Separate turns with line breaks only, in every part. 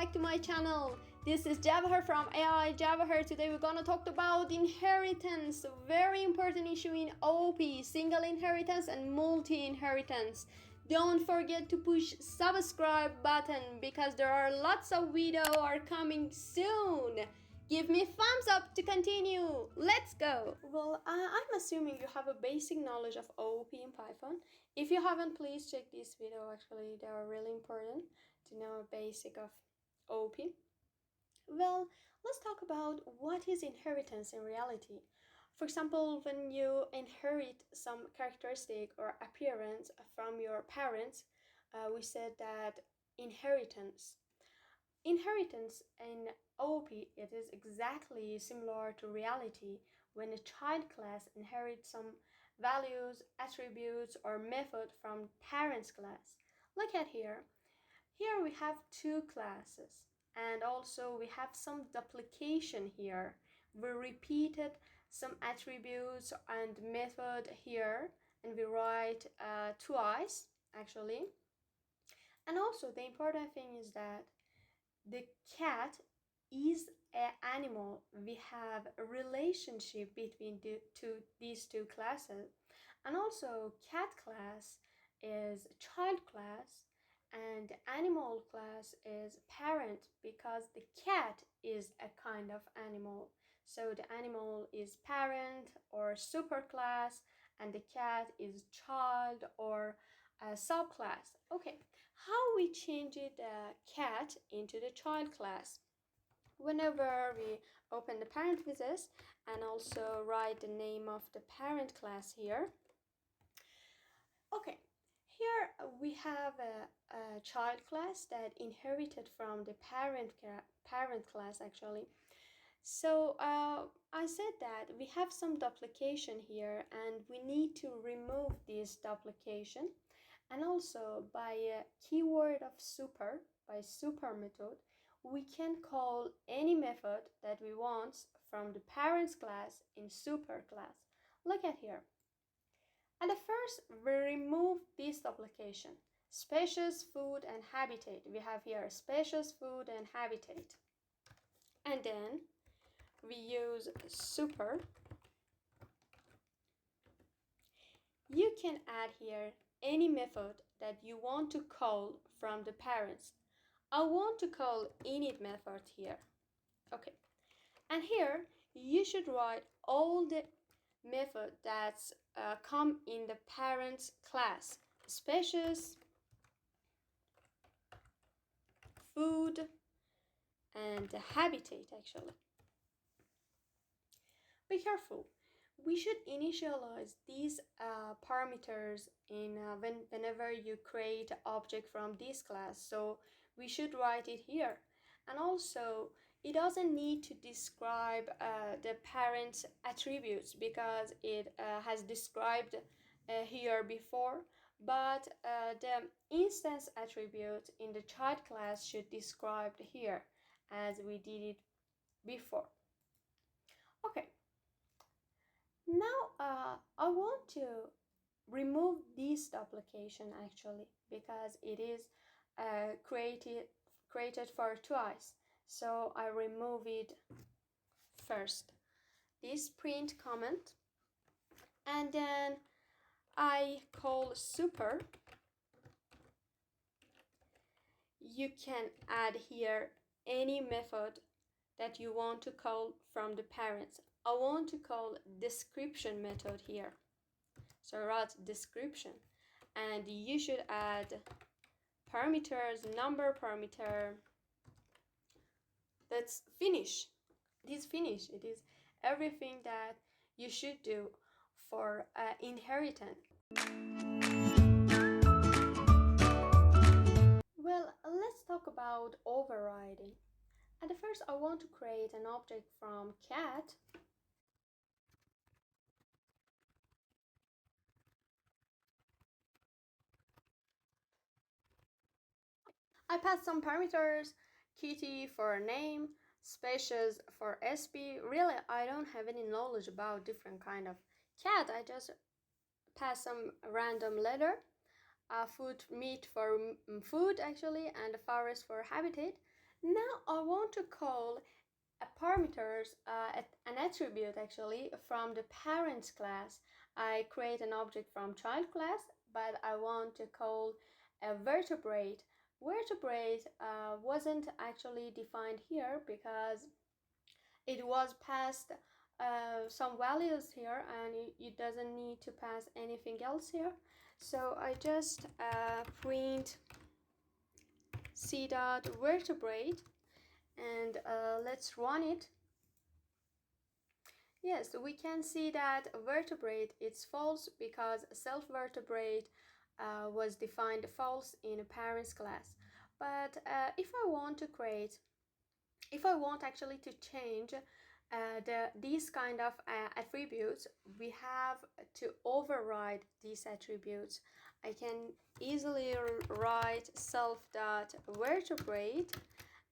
back to my channel. This is Javaher from AI Javaher. Today we're gonna talk about inheritance, a very important issue in OP, single inheritance and multi-inheritance. Don't forget to push subscribe button because there are lots of videos are coming soon. Give me thumbs up to continue. Let's go. Well, I'm assuming you have a basic knowledge of OOP in Python. If you haven't, please check this video. Actually, they are really important to know a basic of OOP. Well, let's talk about what is inheritance in reality. For example, when you inherit some characteristic or appearance from your parents, we said that inheritance in OOP, it is exactly similar to reality when a child class inherits some values, attributes, or method from parents class. Look at here. Here we have two classes, and also we have some duplication here. We repeated some attributes and method here, and we write twice actually. And also the important thing is that the cat is an animal. We have a relationship between these two classes. And also cat class is child class and animal class is parent, because the cat is a kind of animal. So the animal is parent or superclass and the cat is child or a subclass. Okay, how we change the cat into the child class? Whenever we open the parent wizard and also write the name of the parent class here. Okay, here we have a child class that inherited from the parent class actually. So I said that we have some duplication here and we need to remove this duplication. And also by a keyword of super, by super method, we can call any method that we want from the parents class in super class. Look at here. At the first, we remove this duplication. Species, food, and habitat. We have here species, food, and habitat. And then we use super. You can add here any method that you want to call from the parents. I want to call init method here. Okay. And here you should write all the method that's come in the parents class. Species, food, and the habitat actually. Be careful. We should initialize these parameters in whenever you create an object from this class. So we should write it here. And also, it doesn't need to describe the parent's attributes because it has described here before. But the instance attribute in the child class should describe here as we did it before. Okay. Now I want to remove this duplication actually because it is created for twice. So I remove it first. This print comment, and then I call super. You can add here any method that you want to call from the parents. I want to call description method here. So write description, and you should add parameters, number parameter. That's finish. It is finish. It is everything that you should do for inheritance. Well, let's talk about overriding. At the first, I want to create an object from cat. I pass some parameters, kitty for name, species for sp. Really, I don't have any knowledge about different kind of cat. I just pass some random letter, food, meat for food actually, and forest for habitat. Now I want to call a parameters, an attribute actually from the parents class. I create an object from child class, but I want to call a vertebrate. Vertebrate wasn't actually defined here because it was passed some values here, and it doesn't need to pass anything else here. So I just print c dot vertebrate, and let's run it. Yes, we can see that vertebrate is false because self-vertebrate was defined false in a parents class. But if I want actually to change these kind of attributes, we have to override these attributes. I can easily write self.vertebrate,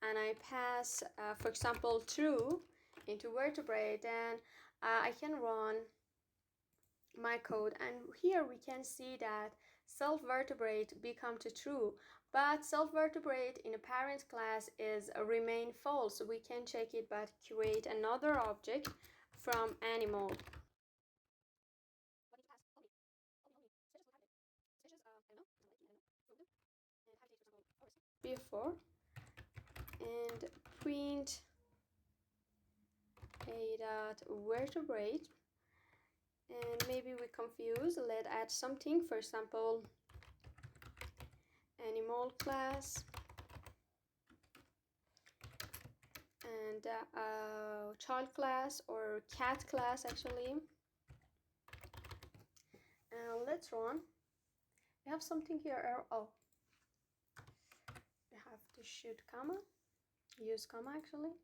and I pass, for example, true into vertebrate, and I can run my code, and here we can see that self-vertebrate become to true, but self-vertebrate in a parent class is remain false. We can check it, but create another object from animal. Before, and print a dot vertebrate, and maybe we confuse. Let's add something, for example, animal class, and child class or cat class actually. And let's run. We have something here. Oh, we have to shoot comma, use comma actually.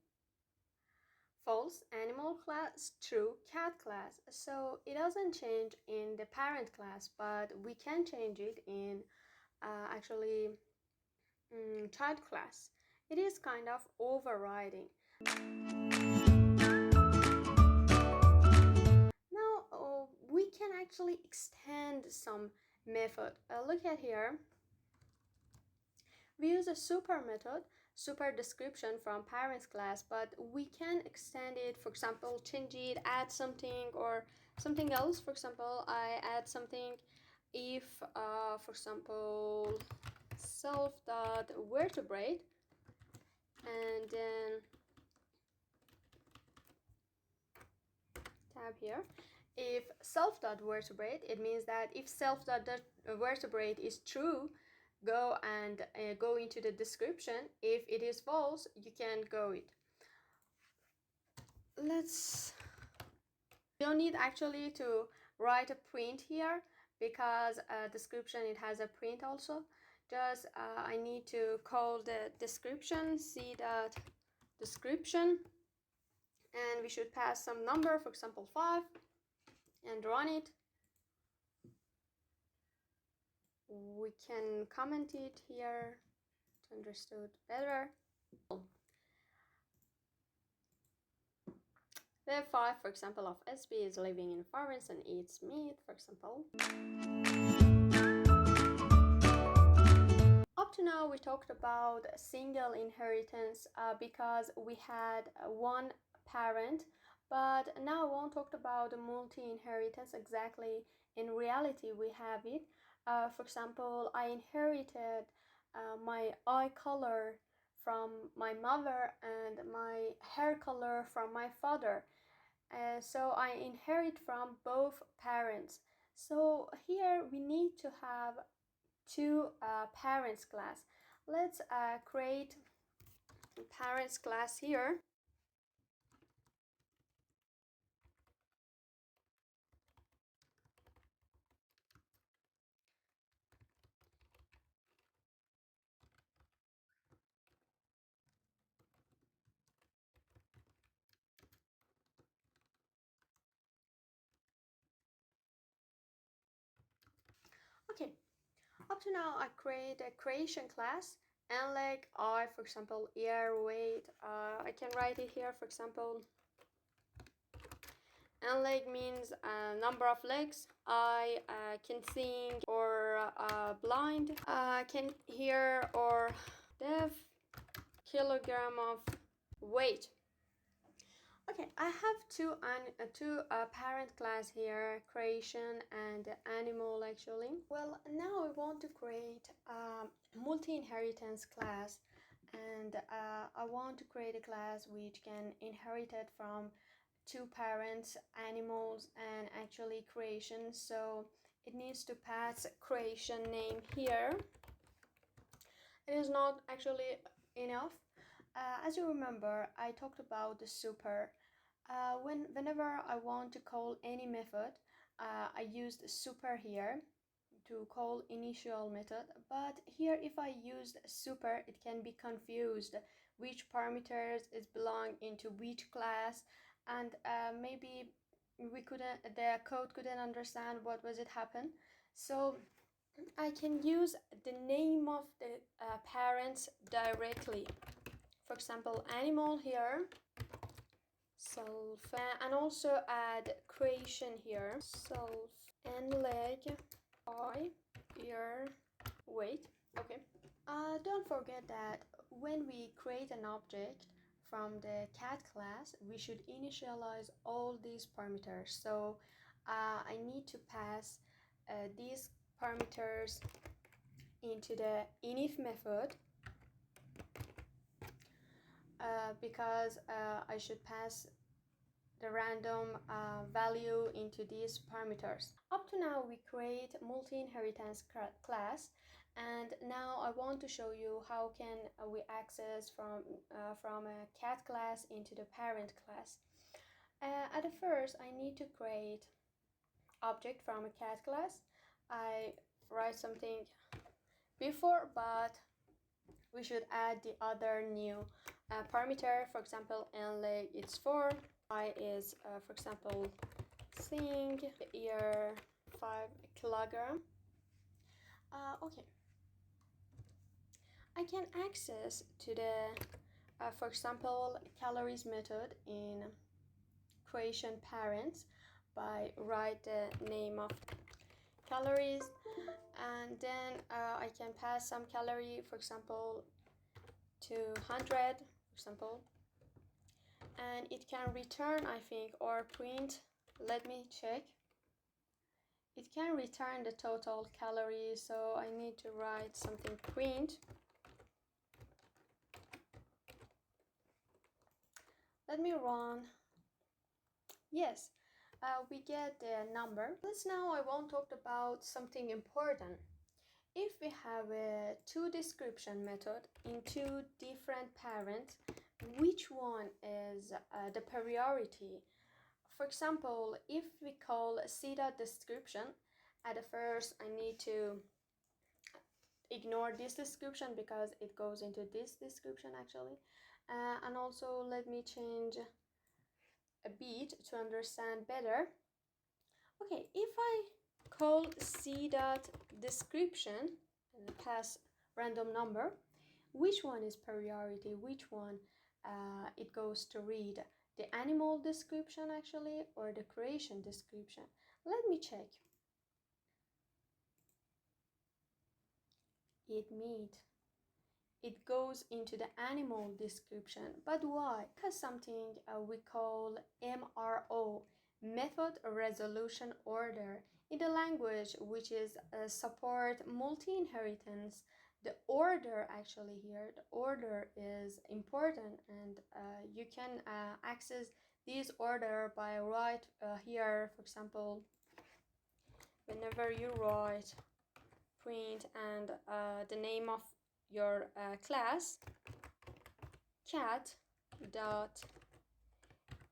False, animal class, true, cat class. So it doesn't change in the parent class, but we can change it in actually child class. It is kind of overriding. Now we can actually extend some method. Look at here. We use a super method, super description from parents class, but we can extend it, for example, change it, add something or something else. For example, I add something if, for example, self.vertebrate, and then tab here. If self.vertebrate, it means that if self.vertebrate is true, go and go into the description. If it is false, you can't go it. You don't need actually to write a print here because description, it has a print also. Just I need to call the description c.description, and we should pass some number, for example 5, and run it. We can comment it here to understand better. The 5, for example, of SB is living in forest and eats meat, for example. Up to now, we talked about single inheritance because we had one parent, but now I won't talk about multi-inheritance exactly. In reality, we have it. For example, I inherited my eye color from my mother and my hair color from my father. So I inherit from both parents. So here we need to have two parents class. Let's create parents class here. Okay, up to now I create a creation class, and like I, for example, year, weight. I can write it here, for example, and leg means number of legs. I can sing or blind, can hear or deaf, kilogram of weight. Okay, I have two parent class here, creation and animal actually. Well, now I want to create a multi-inheritance class, and I want to create a class which can inherit it from two parents, animals and actually creation. So it needs to pass creation name here. It is not actually enough. As you remember, I talked about the super. Whenever I want to call any method, I used super here to call initial method, but here if I use super, it can be confused which parameters is belong into which class, and maybe the code couldn't understand what was it happen. So I can use the name of the parents directly. For example, animal here, self, and also add creation here, self and leg, eye, ear, weight. Okay. Don't forget that when we create an object from the cat class, we should initialize all these parameters. So I need to pass these parameters into the inif method because I should pass the random value into these parameters. Up to now we create multi-inheritance class, and now I want to show you how can we access from a cat class into the parent class. At the first I need to create object from a cat class. I write something before, but we should add the other new parameter. For example, n leg it's 4, I is for example sing, ear 5 kilogram. Okay, I can access to the for example calories method in creation parents by write the name of calories, and then I can pass some calorie, for example 200 for example, and it can return I think or print. Let me check. It can return the total calories, so I need to write something print. Let me run. Yes, we get the number. Let's now I want to talk about something important. If we have a two description method in two different parents, which one is the priority? For example, if we call c.description, at the first I need to ignore this description because it goes into this description actually. And also let me change a bit to understand better. Okay, if I call c.description and pass random number, which one is priority? Which one it goes to read? The animal description actually or the creation description? Let me check. It goes into the animal description. But why? Because something we call MRO, method resolution order. In the language which is support multi-inheritance, the order actually here, the order is important, and you can access this order by write here, for example, whenever you write print and the name of your class, cat dot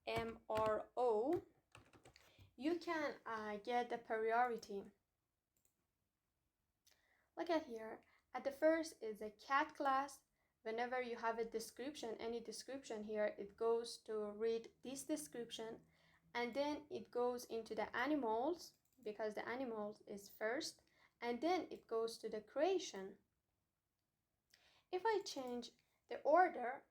MRO, you can get the priority. Look at here. At the first is a cat class. Whenever you have a description, any description here, it goes to read this description, and then it goes into the animals because the animals is first, and then it goes to the creation. If I change the order,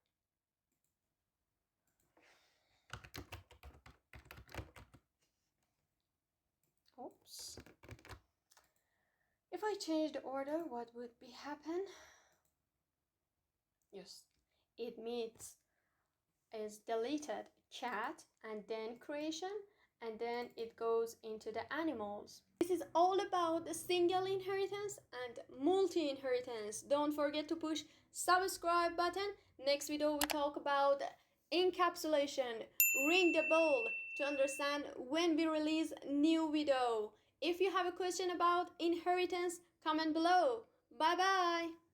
oops. If I change the order, what would be happen? Yes, it means is deleted cat and then creation, and then it goes into the animals. This is all about the single inheritance and multi-inheritance. Don't forget to push subscribe button. Next video we talk about encapsulation. Ring the bell to understand when we release new video. If you have a question about inheritance, comment below. Bye bye.